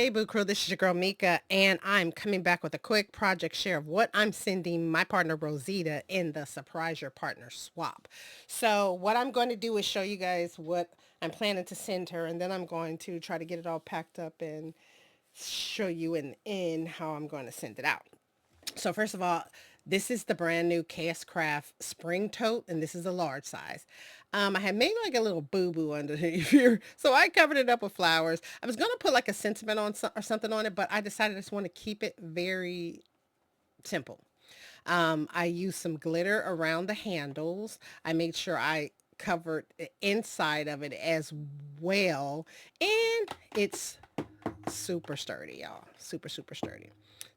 Hey, Boo Crew, this is your girl Mika, and I'm coming back with a quick project share of what I'm sending my partner Rosita in the Surprise Your Partner swap. So, what I'm going to do is show you guys what I'm planning to send her, and then I'm going to try to get it all packed up and show you in how I'm going to send it out. So first of all, this is the brand new KS Craft Spring Tote, and this is a large size. I had made like a little boo-boo underneath here, so I covered it up with flowers. I was going to put like a sentiment on or something on it, but I decided I just want to keep it very simple. I used some glitter around the handles. I made sure I covered the inside of it as well, and it's super sturdy, y'all. Super, super sturdy.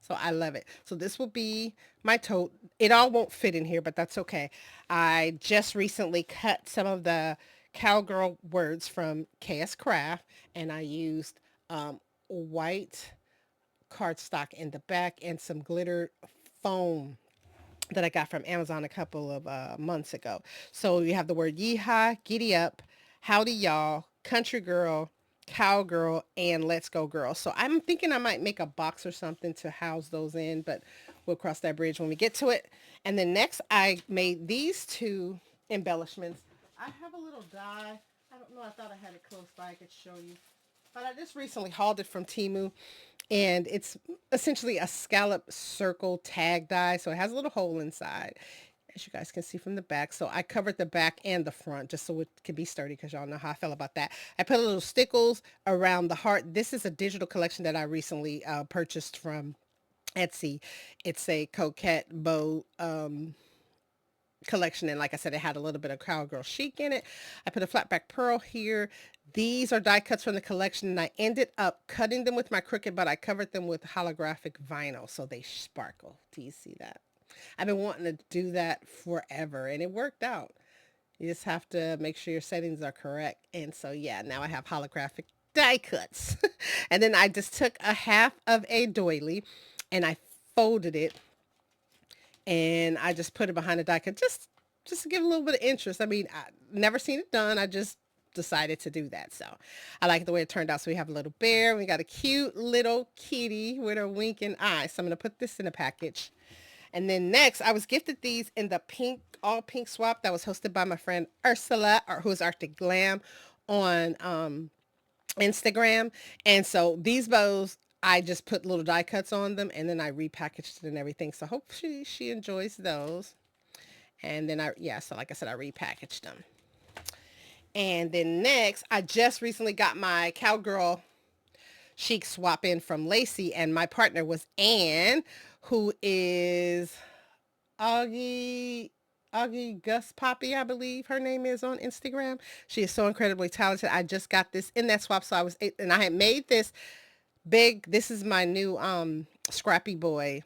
So I love it. So this will be my tote. It all won't fit in here, but that's okay. I just recently cut some of the cowgirl words from KS Craft, and I used white cardstock in the back and some glitter foam that I got from Amazon a couple of months ago. So you have the word yeehaw, giddy up, howdy y'all, country girl, cowgirl, and let's go girl. So I'm thinking I might make a box or something to house those in, but we'll cross that bridge when we get to it. And then next I made these two embellishments. I have a little die. I don't know, I thought I had it close by I could show you. But I just recently hauled it from Temu, and it's essentially a scallop circle tag die. So it has a little hole inside, as you guys can see from the back. So I covered the back and the front just so it could be sturdy, because y'all know how I feel about that. I put a little stickles around the heart. This is a digital collection that I recently purchased from Etsy. It's a coquette bow collection, and like I said, it had a little bit of cowgirl chic in it. I put a flat back pearl here. These are die cuts from the collection, and I ended up cutting them with my Cricut, but I covered them with holographic vinyl so they sparkle. Do you see that? I've been wanting to do that forever, and it worked out. You just have to make sure your settings are correct. And so yeah, now I have holographic die cuts. And then I just took a half of a doily and I folded it, and I just put it behind the die cut, just to give a little bit of interest. I mean, I never seen it done. I just decided to do that. So I like the way it turned out. So we have a little bear. We got a cute little kitty with her winking eyes. So I'm going to put this in a package. And then next, I was gifted these in the pink, all pink swap that was hosted by my friend Ursula, or who's Arctic Glam on Instagram. And so these bows, I just put little die cuts on them, and then I repackaged it and everything. So hopefully she enjoys those. And then yeah, so like I said, I repackaged them. And then next, I just recently got my cowgirl chic swap in from Lacey, and my partner was Anne, who is Augie Gus Poppy, I believe her name is on Instagram. She is so incredibly talented. I just got this in that swap, so and I had made this big. This is my new Scrappy Boy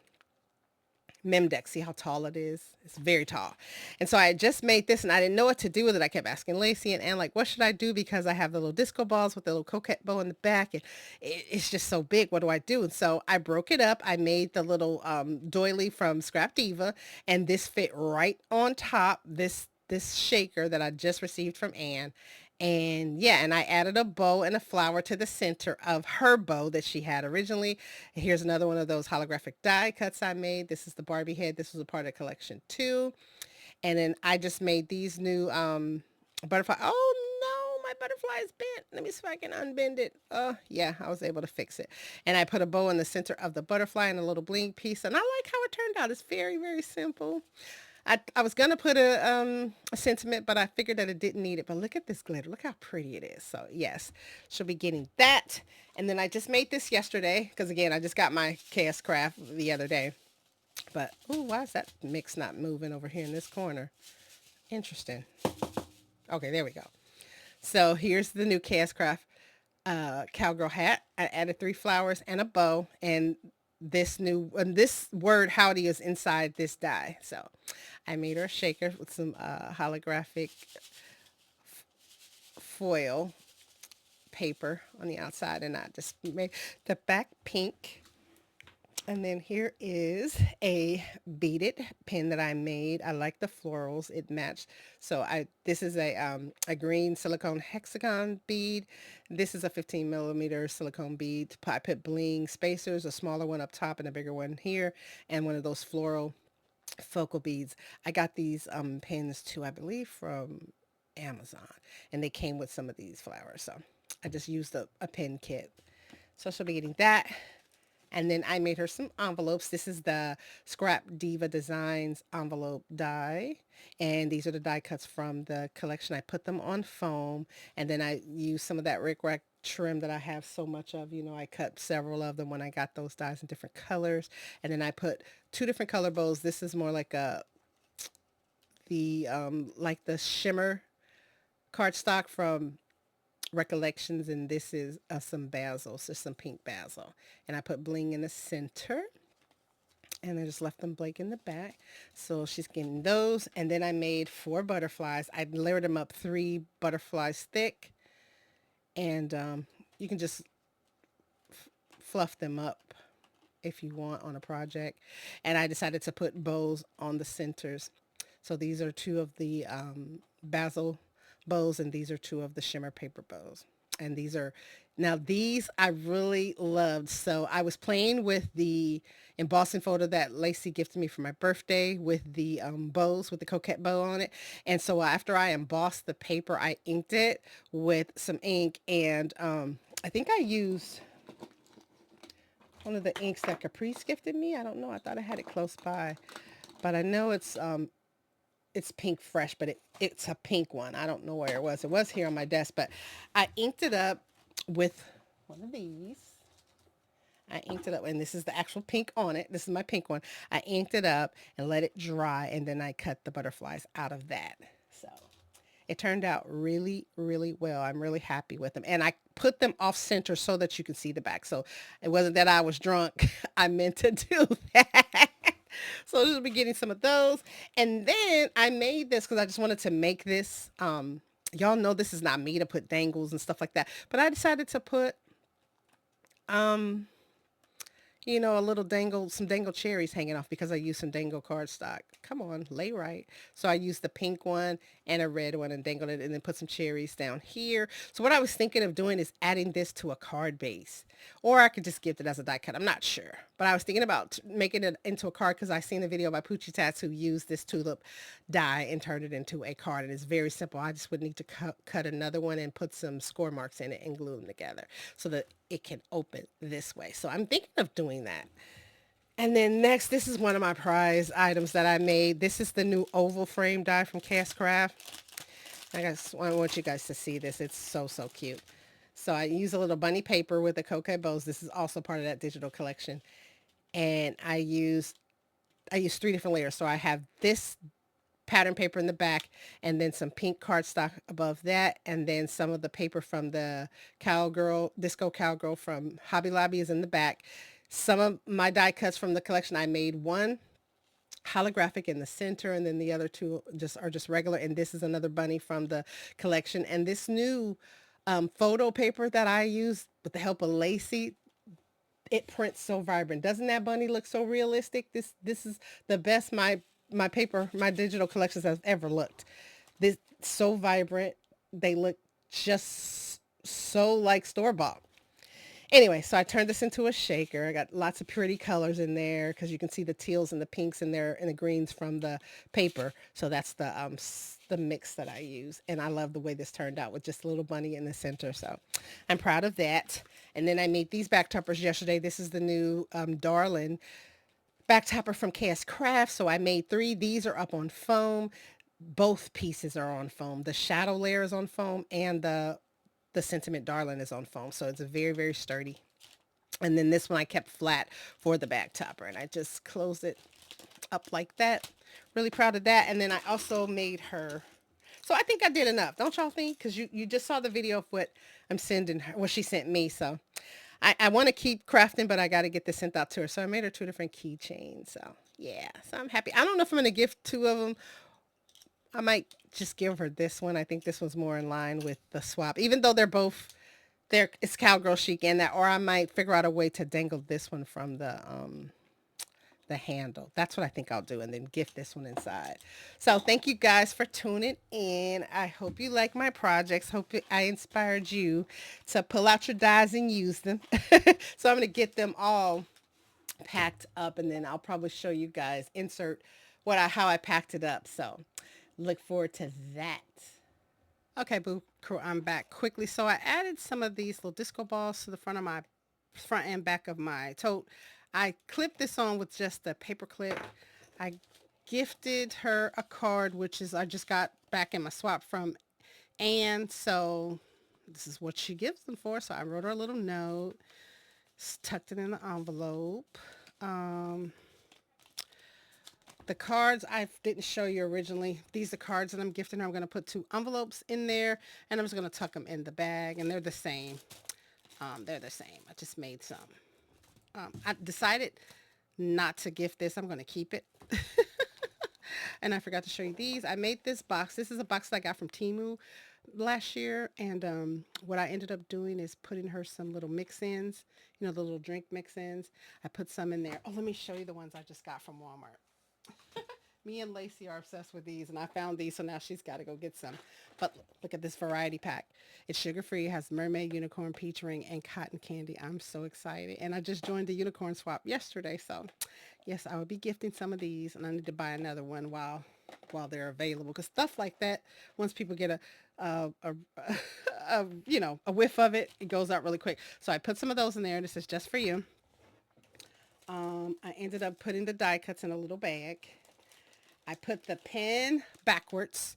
mem deck. See how tall it is? It's very tall. And so I just made this, and I didn't know what to do with it. I kept asking Lacey and Ann, like, what should I do? Because I have the little disco balls with the little coquette bow in the back, and it's just so big. What do I do? And so I broke it up. I made the little doily from Scrap Diva, and this fit right on top. This shaker that I just received from Ann. And yeah, and I added a bow and a flower to the center of her bow that she had originally. Here's another one of those holographic die cuts I made. This is the Barbie head. This was a part of collection 2. And then I just made these new butterfly. Oh no, my butterfly is bent. Let me see if I can unbend it. Yeah, I was able to fix it. And I put a bow in the center of the butterfly and a little bling piece. And I like how it turned out. It's very, very simple. I was gonna put a sentiment, but I figured that it didn't need it. But look at this glitter. Look how pretty it is. So yes, she'll be getting that. And then I just made this yesterday because again, I just got my KS Craft the other day. But oh, why is that mix not moving over here in this corner? Interesting. Okay, there we go. So here's the new KS Craft cowgirl hat. I added 3 flowers and a bow, and this word howdy is inside this die. So I made her a shaker with some holographic foil paper on the outside, and I just made the back pink. And then here is a beaded pin that I made. I like the florals. It matched. So this is a green silicone hexagon bead. This is a 15 millimeter silicone bead. I put bling spacers, a smaller one up top and a bigger one here, and one of those floral focal beads. I got these pins too, I believe, from Amazon, and they came with some of these flowers. So I just used a pin kit. So she'll be getting that. And then I made her some envelopes. This is the Scrap Diva Designs envelope die. And these are the die cuts from the collection. I put them on foam. And then I used some of that Rick Rack trim that I have so much of. You know, I cut several of them when I got those dies in different colors. And then I put two different color bows. This is more like like the shimmer cardstock from Recollections, and this is some basil, so some pink basil. And I put bling in the center, and I just left them blank in the back. So she's getting those. And then I made 4 butterflies. I layered them up 3 butterflies thick, and you can just fluff them up if you want on a project. And I decided to put bows on the centers. So these are 2 of the basil bows, and these are 2 of the shimmer paper bows. And these I really loved. So I was playing with the embossing folder that Lacey gifted me for my birthday with the bows, with the coquette bow on it. And so after I embossed the paper, I inked it with some ink. And I think I used one of the inks that Caprice gifted me. I don't know. I thought I had it close by. But I know it's pink fresh, but it's a pink one. I don't know where it was. It was here on my desk, but I inked it up with one of these. I inked it up, and this is the actual pink on it. This is my pink one. I inked it up and let it dry, and then I cut the butterflies out of that. So it turned out really, really well. I'm really happy with them. And I put them off center so that you can see the back. So it wasn't that I was drunk. I meant to do that. So you'll be getting some of those. And then I made this because I just wanted to make this. Y'all know this is not me to put dangles and stuff like that. But I decided to put um, a little some dangle cherries hanging off because I used some dangle cardstock. Come on, lay right. So I used the pink one and a red one and dangled it and then put some cherries down here. So what I was thinking of doing is adding this to a card base, or I could just gift it as a die cut. I'm not sure, but I was thinking about making it into a card because I seen a video by Poochie Tats who used this tulip die and turned it into a card. And it's very simple. I just would need to cut another one and put some score marks in it and glue them together so that it can open this way. So I'm thinking of doing that. And then next, this is one of my prize items that I made. This is the new oval frame die from Cast Craft. I want you guys to see this. It's so, so cute. So I use a little bunny paper with the coquette bows. This is also part of that digital collection. And I use 3 different layers. So I have this pattern paper in the back, and then some pink cardstock above that, and then some of the paper from the disco cowgirl from Hobby Lobby is in the back. Some of my die cuts from the collection, I made one holographic in the center, and then the other 2 are just regular. And this is another bunny from the collection. And this new photo paper that I used with the help of Lacey, it prints so vibrant. Doesn't that bunny look so realistic? This is the best my digital collections have ever looked. This so vibrant. They look just so like store-bought. Anyway, so I turned this into a shaker. I got lots of pretty colors in there because you can see the teals and the pinks in there and the greens from the paper. So that's the mix that I use. And I love the way this turned out with just a little bunny in the center. So I'm proud of that. And then I made these back toppers yesterday. This is the new Darlin back topper from KS Craft. So I made 3. These are up on foam. Both pieces are on foam. The shadow layer is on foam, and the Sentiment Darling is on foam. So it's a very, very sturdy. And then this one I kept flat for the back topper, and I just closed it up like that. Really proud of that. And then I also made her. So I think I did enough. Don't y'all think? Because you just saw the video of what I'm sending her, what she sent me. So I want to keep crafting, but I got to get this sent out to her. So I made her 2 different keychains. So yeah, so I'm happy. I don't know if I'm going to gift 2 of them. I might just give her this one. I think this one's more in line with the swap, even though they're both There, it's cowgirl chic in that, or I might figure out a way to dangle this one from the handle. That's what I think I'll do, and then gift this one inside. So thank you guys for tuning in. I hope you like my projects. I inspired you to pull out your dies and use them. So I'm gonna get them all packed up, and then I'll probably show you guys insert how I packed it up. So look forward to that. Okay, boo crew, I'm back quickly. So I added some of these little disco balls to the front and back of my tote. I clipped this on with just a paper clip. I gifted her a card, which is I just got back in my swap from Anne. So this is what she gives them for. So I wrote her a little note, tucked it in the envelope. Um, the cards I didn't show you originally. These are cards that I'm gifting her. I'm going to put two envelopes in there, and I'm just going to tuck them in the bag, and they're the same. They're the same. I just made some. I decided not to gift this. I'm going to keep it. And I forgot to show you these. I made this box. This is a box that I got from Temu last year. And what I ended up doing is putting her some little mix-ins, the little drink mix-ins. I put some in there. Oh, let me show you the ones I just got from Walmart. Me and Lacey are obsessed with these, and I found these, so now she's got to go get some. But look at this variety pack. It's sugar-free, has mermaid, unicorn, peach ring, and cotton candy. I'm so excited. And I just joined the unicorn swap yesterday, so yes, I will be gifting some of these, and I need to buy another one while they're available. Because stuff like that, once people get a whiff of it, it goes out really quick. So I put some of those in there. This is just for you. I ended up putting the die cuts in a little bag. I put the pen backwards.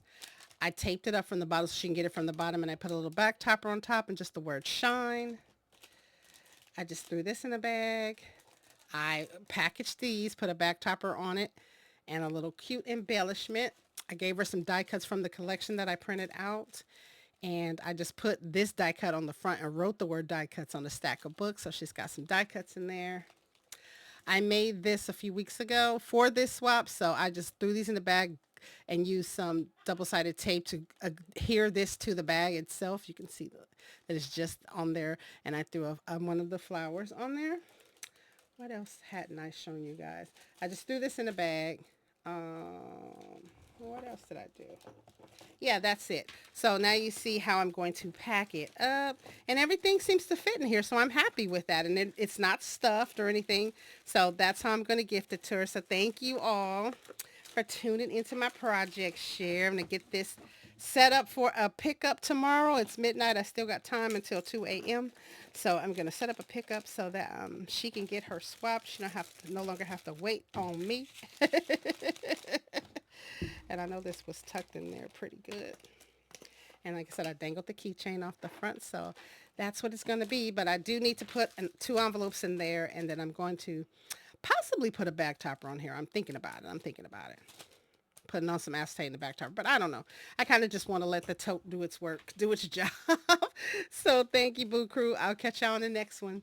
I taped it up from the bottom so she can get it from the bottom, and I put a little back topper on top and just the word shine. I just threw this in a bag. I packaged these, put a back topper on it, and a little cute embellishment. I gave her some die cuts from the collection that I printed out, and I just put this die cut on the front and wrote the word die cuts on the stack of books, so she's got some die cuts in there. I made this a few weeks ago for this swap, so I just threw these in the bag and used some double-sided tape to adhere this to the bag itself. You can see that it's just on there, and I threw one of the flowers on there. What else hadn't I shown you guys? I just threw this in a bag. What else did I do? Yeah, that's it. So now you see how I'm going to pack it up, and everything seems to fit in here, so I'm happy with that, and it's not stuffed or anything, so that's how I'm going to gift it to her. So thank you all for tuning into my project share. I'm going to get this set up for a pickup tomorrow. It's midnight. I still got time until 2 a.m. So I'm going to set up a pickup so that she can get her swap. She don't have to, no longer have to wait on me. And I know this was tucked in there pretty good. And like I said, I dangled the keychain off the front, so that's what it's going to be. But I do need to put two envelopes in there, and then I'm going to possibly put a back topper on here. I'm thinking about it. Putting on some acetate in the back topper, but I don't know. I kind of just want to let the tote do its work, do its job. So thank you, Boo Crew. I'll catch y'all on the next one.